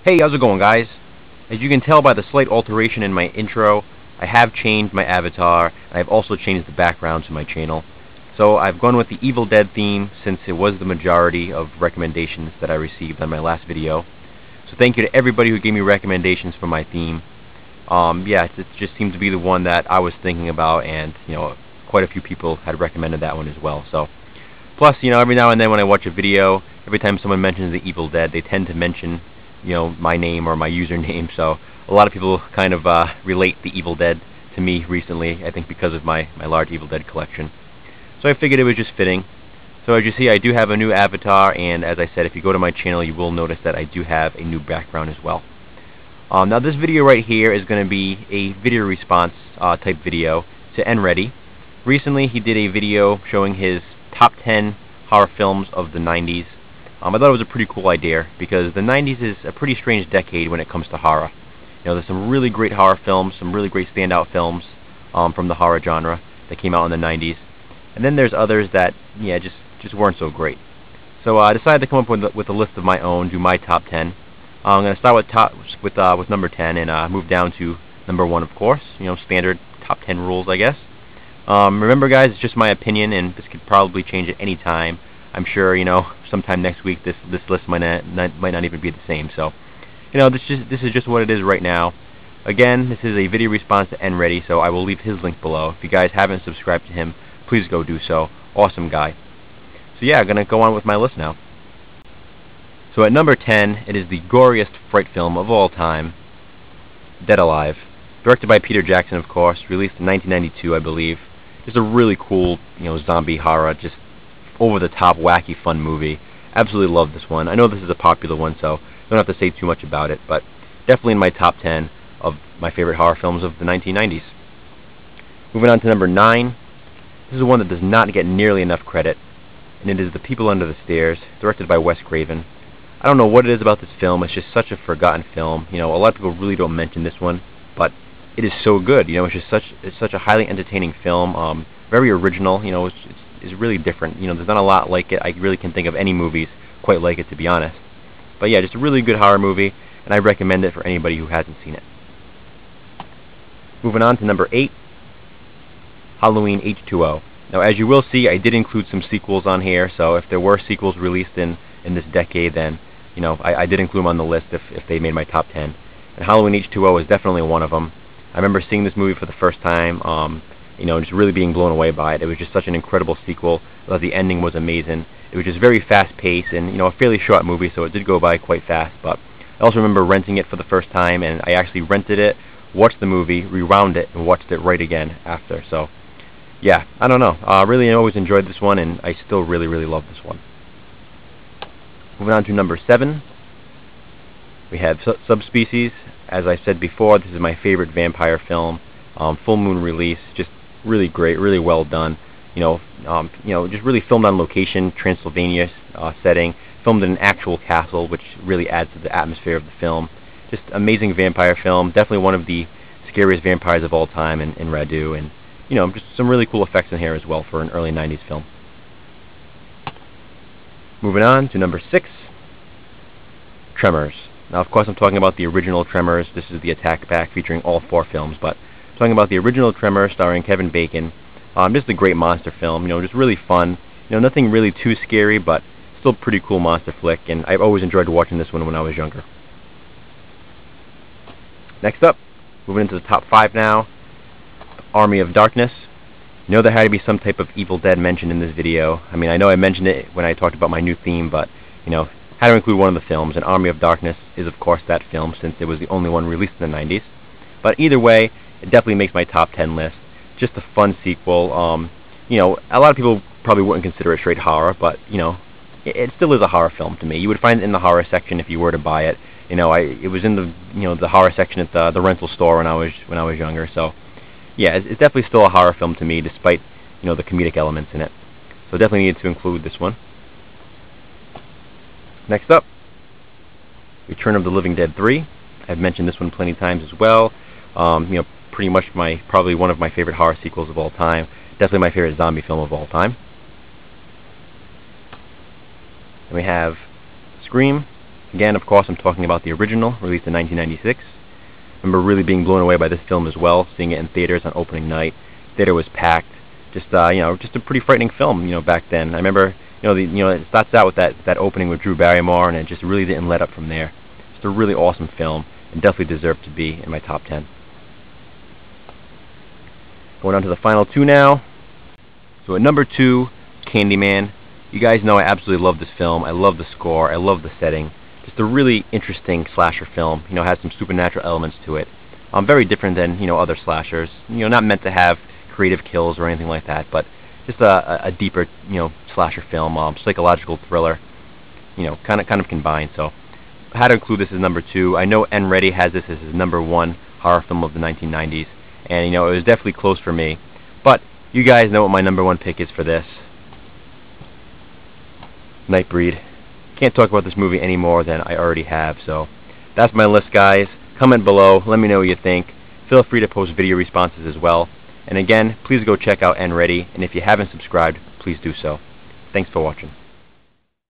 Hey, how's it going, guys? As you can tell by the slight alteration in my intro, I have changed my avatar, and I've also changed the background to my channel. So I've gone with the Evil Dead theme since it was the majority of recommendations that I received on my last video. So thank you to everybody who gave me recommendations for my theme. Yeah, it just seemed to be the one that I was thinking about, and quite a few people had recommended that one as well. So, plus, every now and then when I watch a video, every time someone mentions the Evil Dead, they tend to mention my name or my username, so a lot of people kind of relate the Evil Dead to me recently, I think because of my large Evil Dead collection. So I figured it was just fitting. So as you see, I do have a new avatar, and as I said, if you go to my channel, you will notice that I do have a new background as well. Now this video right here is going to be a video response type video to nready. Recently he did a video showing his top 10 horror films of the 90s. I thought it was a pretty cool idea because the 90s is a pretty strange decade when it comes to horror. There's some really great horror films, some really great standout films from the horror genre that came out in the 90s. And then there's others that, just weren't so great. So I decided to come up with a list of my own, do my top 10. I'm going to start with number 10 and move down to number 1, of course. Standard top 10 rules, I guess. Remember, guys, it's just my opinion, and this could probably change at any time. I'm sure, sometime next week this list might not even be the same. So, this is just what it is right now. Again, this is a video response to nready, so I will leave his link below. If you guys haven't subscribed to him, please go do so. Awesome guy. So yeah, I'm gonna go on with my list now. So at number 10, it is the goriest fright film of all time, Dead Alive. Directed by Peter Jackson, of course, released in 1992, I believe. Just a really cool, zombie horror, just over-the-top, wacky, fun movie. Absolutely love this one. I know this is a popular one, so I don't have to say too much about it, but definitely in my top 10 of my favorite horror films of the 1990s. Moving on to number 9, this is one that does not get nearly enough credit, and it is The People Under the Stairs, directed by Wes Craven. I don't know what it is about this film. It's just such a forgotten film. A lot of people really don't mention this one, but it is so good. It's such a highly entertaining film. Very original. It's really different. There's not a lot like it. I really can't think of any movies quite like it, to be honest. But yeah, just a really good horror movie, and I recommend it for anybody who hasn't seen it. Moving on to number 8, Halloween H2O. Now, as you will see, I did include some sequels on here, so if there were sequels released in this decade, then I did include them on the list if they made my top 10. And Halloween H2O is definitely one of them. I remember seeing this movie for the first time, just really being blown away by it. It was just such an incredible sequel. The ending was amazing. It was just very fast-paced and, a fairly short movie, so it did go by quite fast. But I also remember renting it for the first time, and I actually rented it, watched the movie, rewound it, and watched it right again after. So, yeah, I don't know. I really always enjoyed this one, and I still really, really love this one. Moving on to number 7, we have Subspecies. As I said before, this is my favorite vampire film. Full moon release, just really great, really well done. Just really filmed on location, Transylvania setting, filmed in an actual castle, which really adds to the atmosphere of the film. Just amazing vampire film, definitely one of the scariest vampires of all time in nready, and just some really cool effects in here as well for an early 90s film. Moving on to number 6, TREMORS. Now, of course, I'm talking about the original TREMORS. This is the attack pack featuring all 4 films, but I'm talking about the original TREMORS starring Kevin Bacon. Just a great monster film, just really fun. Nothing really too scary, but still a pretty cool monster flick, and I've always enjoyed watching this one when I was younger. Next up, moving into the top 5 now, Army of Darkness. There had to be some type of Evil Dead mentioned in this video. I know I mentioned it when I talked about my new theme, but, had to include one of the films, and Army of Darkness is, of course, that film, since it was the only one released in the 90s. But either way, it definitely makes my top 10 list. Just a fun sequel. A lot of people probably wouldn't consider it straight horror, but, it still is a horror film to me. You would find it in the horror section if you were to buy it. It was in the, the horror section at the rental store when I was younger, so yeah, it's definitely still a horror film to me, despite, the comedic elements in it. So definitely needed to include this one. Next up, Return of the Living Dead 3. I've mentioned this one plenty of times as well. Pretty much probably one of my favorite horror sequels of all time. Definitely my favorite zombie film of all time. And we have Scream, Again, of course, I'm talking about the original, released in 1996. I remember really being blown away by this film as well, seeing it in theaters on opening night. Theater was packed. Just just a pretty frightening film, back then. I remember, it starts out with that opening with Drew Barrymore, and it just really didn't let up from there. It's a really awesome film, and definitely deserved to be in my top 10. Going on to the final two now. So at number 2, Candyman. You guys know I absolutely love this film. I love the score. I love the setting. Just a really interesting slasher film. It has some supernatural elements to it. Very different than other slashers. Not meant to have creative kills or anything like that, but just a deeper slasher film, psychological thriller. Kind of combined. So I had to include this as number 2. I know nready has this as his number 1 horror film of the 1990s, and it was definitely close for me. But you guys know what my number 1 pick is for this. Nightbreed. Can't talk about this movie any more than I already have, so that's my list, guys. Comment below, let me know what you think. Feel free to post video responses as well. And again, please go check out nready, and if you haven't subscribed, please do so. Thanks for watching.